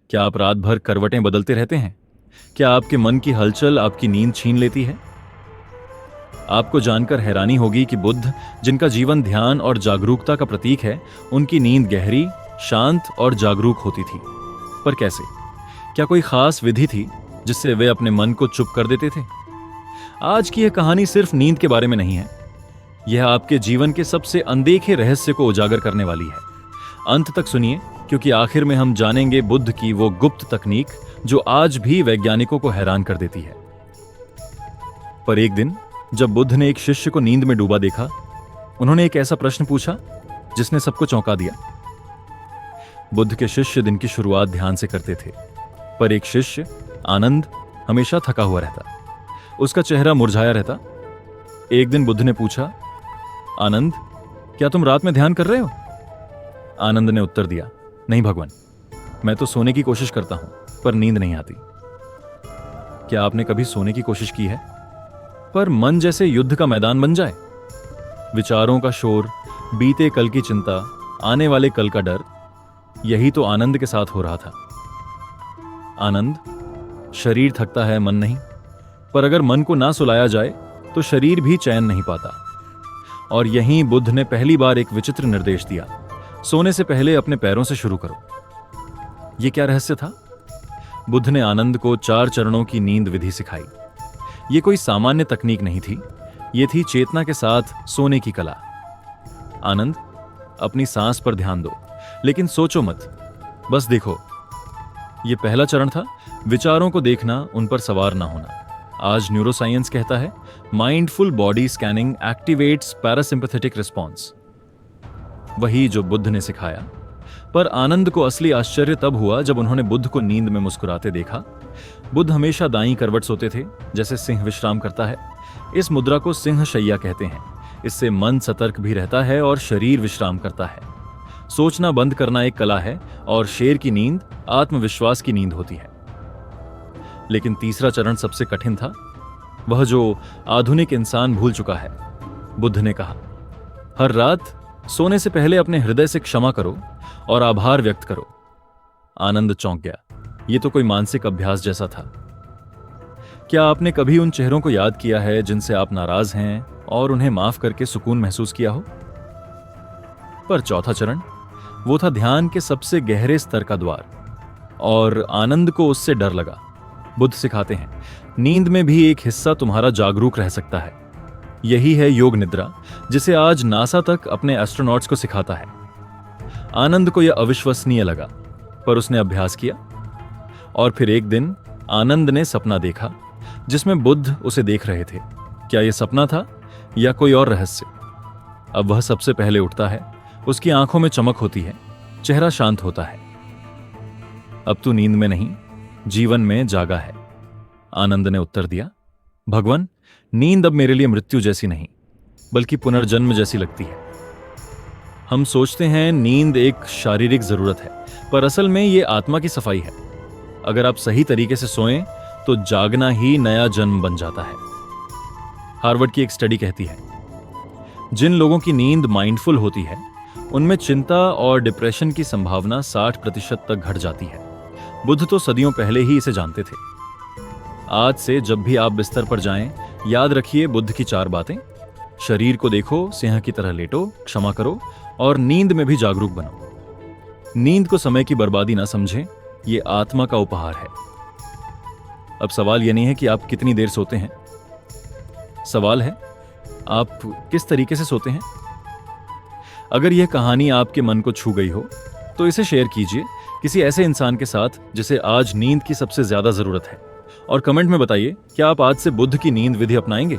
क्या आप रात भर करवटें बदलते रहते हैं? क्या आपके मन की हलचल आपकी नींद छीन लेती है? आपको जानकर हैरानी होगी कि बुद्ध, जिनका जीवन ध्यान और जागरूकता का प्रतीक है, उनकी नींद गहरी, शांत और जागरूक होती थी। पर कैसे? क्या कोई खास विधि थी जिससे वे अपने मन को चुप कर देते थे? आज की यह कहानी सिर्फ नींद के बारे में नहीं है। यह आपके जीवन के सबसे अनदेखे रहस्य को उजागर करने वाली है। अंत तक सुनिए, क्योंकि आखिर में हम जानेंगे बुद्ध की वो गुप्त तकनीक जो आज भी वैज्ञानिकों को हैरान कर देती है। पर एक दिन जब बुद्ध ने एक शिष्य को नींद में डूबा देखा, उन्होंने एक ऐसा प्रश्न पूछा जिसने सबको चौंका दिया। बुद्ध के शिष्य दिन की शुरुआत ध्यान से करते थे, पर एक शिष्य, आनंद, हमेशा थका हुआ रहता। उसका चेहरा मुरझाया रहता। एक दिन बुद्ध ने पूछा, आनंद, क्या तुम रात में ध्यान कर रहे हो? आनंद ने उत्तर दिया, नहीं भगवान, मैं तो सोने की कोशिश करता हूं, पर नींद नहीं आती। क्या आपने कभी सोने की कोशिश की है, पर मन जैसे युद्ध का मैदान बन जाए? विचारों का शोर, बीते कल की चिंता, आने वाले कल का डर, यही तो आनंद के साथ हो रहा था। आनंद, शरीर थकता है, मन नहीं। पर अगर मन को ना सुलाया जाए तो शरीर भी चैन नहीं पाता। और यहीं बुद्ध ने पहली बार एक विचित्र निर्देश दिया, सोने से पहले अपने पैरों से शुरू करो। यह क्या रहस्य था? बुद्ध ने आनंद को 4 चरणों की नींद विधि सिखाई। यह कोई सामान्य तकनीक नहीं थी, यह थी चेतना के साथ सोने की कला। आनंद, अपनी सांस पर ध्यान दो, लेकिन सोचो मत, बस देखो। यह पहला चरण था, विचारों को देखना, उन पर सवार ना होना। आज न्यूरोसाइंस कहता है, mindful body scanning activates parasympathetic response. वही जो बुद्ध ने सिखाया। पर आनंद को असली आश्चर्य तब हुआ जब उन्होंने बुद्ध को नींद में मुस्कुराते देखा। बुद्ध हमेशा दाईं करवट सोते थे, जैसे सिंह विश्राम करता है। इस मुद्रा को सिंह शैया कहते हैं। इससे मन सतर्क भी रहता है और शरीर विश्राम करता है। सोचना बंद करना एक कला है, और शेर की नींद आत्मविश्वास की नींद होती है। लेकिन तीसरा चरण सबसे कठिन था, वह जो आधुनिक इंसान भूल चुका है। बुद्ध ने कहा, हर रात सोने से पहले अपने हृदय से क्षमा करो और आभार व्यक्त करो। आनंद चौंक गया। यह तो कोई मानसिक अभ्यास जैसा था। क्या आपने कभी उन चेहरों को याद किया है जिनसे आप नाराज हैं, और उन्हें माफ करके सुकून महसूस किया हो? पर चौथा चरण, वो था ध्यान के सबसे गहरे स्तर का द्वार, और आनंद को उससे डर लगा। बुद्ध सिखाते हैं, नींद में भी एक हिस्सा तुम्हारा जागरूक रह सकता है। यही है योग निद्रा, जिसे आज नासा तक अपने एस्ट्रोनॉट्स को सिखाता है। आनंद को यह अविश्वसनीय लगा, पर उसने अभ्यास किया। और फिर एक दिन आनंद ने सपना देखा जिसमें बुद्ध उसे देख रहे थे। क्या यह सपना था या कोई और रहस्य? अब वह सबसे पहले उठता है, उसकी आंखों में चमक होती है, चेहरा शांत होता है। अब तू नींद में नहीं, जीवन में जागा है। आनंद ने उत्तर दिया, भगवान, नींद अब मेरे लिए मृत्यु जैसी नहीं, बल्कि पुनर्जन्म जैसी लगती है। हम सोचते हैं नींद एक शारीरिक जरूरत है, पर असल में यह आत्मा की सफाई है। अगर आप सही तरीके से सोएं तो जागना ही नया जन्म बन जाता है। हार्वर्ड की एक स्टडी कहती है, जिन लोगों की नींद माइंडफुल होती है, उनमें चिंता और डिप्रेशन की संभावना 60% तक घट जाती है। बुद्ध तो सदियों पहले ही इसे जानते थे। आज से जब भी आप बिस्तर पर जाएं, याद रखिए बुद्ध की 4 बातें। शरीर को देखो, सिंह की तरह लेटो, क्षमा करो, और नींद में भी जागरूक बनो। नींद को समय की बर्बादी ना समझें, यह आत्मा का उपहार है। अब सवाल यह नहीं है कि आप कितनी देर सोते हैं, सवाल है आप किस तरीके से सोते हैं। अगर यह कहानी आपके मन को छू गई हो तो इसे शेयर कीजिए किसी ऐसे इंसान के साथ जिसे आज नींद की सबसे ज्यादा जरूरत है, और कमेंट में बताइए, क्या आप आज से बुद्ध की नींद विधि अपनाएंगे?